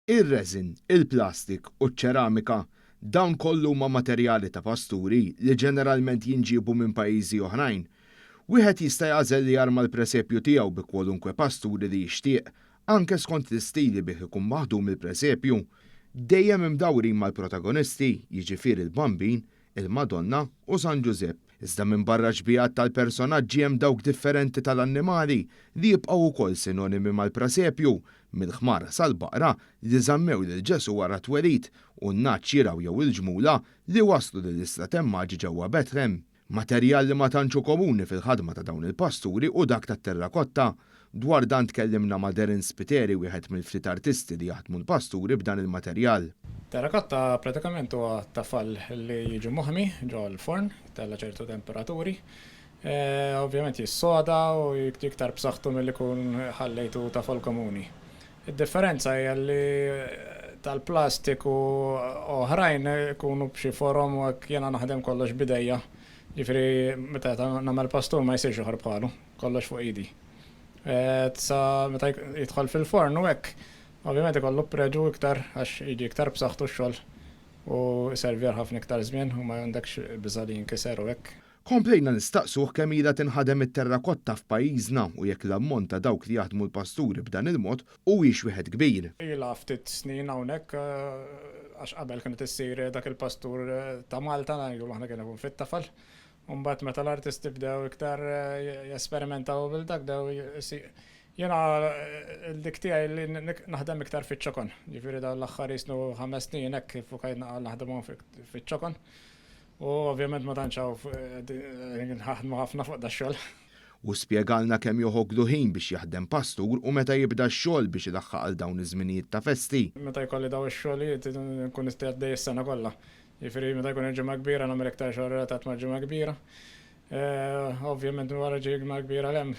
Ir-resin, il-plastik u ċ-ċeramika dawn kollu huma materjali ta' pasturi li ġeneralment jinġiebu minn pajjiżi oħrajn. Wieħed jista' jagħżel li jarma l-presepju tiegħu bi kwalunkwe pasturi li jixtieq, anke skont l-istili bih ikun maħdum il-presepju. Dejjem imdawrin mal-protagonisti, jiġifieri il-Bambin, il-Madonna u San Giuseppe. Iżda minn barra ġbijat tal-personaġġi hemm dawk differenti tal-annimali li jibqgħu wkoll sinonimi mal-presepju, mill-ħmara sal-baqra li żammew lil Ġesu wara twelid u n-naċċ jiraw jew il-ġmula li waslu lill-Istat Emmaġi ġewwa Betlehem. Materjal li ma tantxu komuni fil-ħadma ta' dawn il-pasturi u dak tat-terrakotta. Dwar dan tkellimna ma' Darren Spiteri, wieħed mill-ftit artisti li jaħdmu l-pasturi b'dan il-materjal. Terrakotta pratikament huwa tafal li jiġu moħmi ġo l-forn tella ċertu temperaturi. Ovvjament jissoda u iktar b'saħħtu milli kun ħallejtu tafal komuni. Id-differenza hija li tal-plastik u oħrajn ikunu b'xi forom u jiena naħdem kollox bidejja. Ġifieri meta nagħmel pastur ma jsirx joħrob bħalu, kollox fuq idi. Sa meta jidħol fil-forn u hekk, ovvjament ikollu preġu iktar għax jiġi iktar b'saħħtu x-xogħol u jservir ħafna iktar żmien u ma għandekx biża li jinkiser u hekk. Komplejna nistaqsuh kemm ilha tinħadem it-terrakotta f'pajjiżna u jekk l-ammont ta' dawk li jaħdmu l-pasturi b'dan il-mod huwiex wieħed kbir. Ilha ftit snin hawnhekk għax qabel kienet issir dak il-pastur ta' Malta ngħidu aħna kien ikun fit-tafal. Mbagħad meta l-artisti bdew iktar jesperimentaw bil-dak jiena dik tiegħi li naħdem iktar fiċ-ċokon. Ġifieri dawn l-aħħar jisnu 5 snin hekk kif kajna naħdemhom fiċ-ċokon. U ovvjament ma tantx naħdmu ħafna fuq dax-xogħol. U spjegalna kemm joħoglu ħin biex jaħdem pastur u meta jibda x-xogħol biex idaħħaq għal dawn iż-żminijiet ta' festi. Meta jkolli daw ix-xogħlijiet nkun nista' għaddej is-sena kollha. Jifieri meta jkun il-ġimgħa kbira nagħmel iktar xogħol relatat mal-ġimgħa kbira. Ovvjament wara ġimgħa kbira lem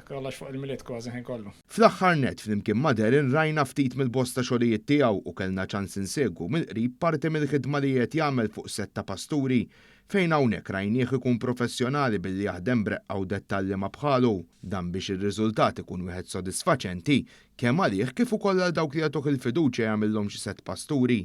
kollox fuq il-miliet kważi ħin kollu. Fl-aħħar nett flimkien ma' Darren rajna ftit mill-bosta xogħlijiet tiegħu u kellna ċans insegwu mill-qrib parti mill-ħidma li qed jagħmel fuq setta pasturi fejn hawnhekk rajnieh ikun professjonali billi jaħdem breqqa u dettalji ma' bħalu. Dan biex ir-riżultat ikun wieħed sodisfaċenti kemm għalih kif ukoll għal dawk li jagħtuh il-fiduċja jagħmilhom xi sett pasturi.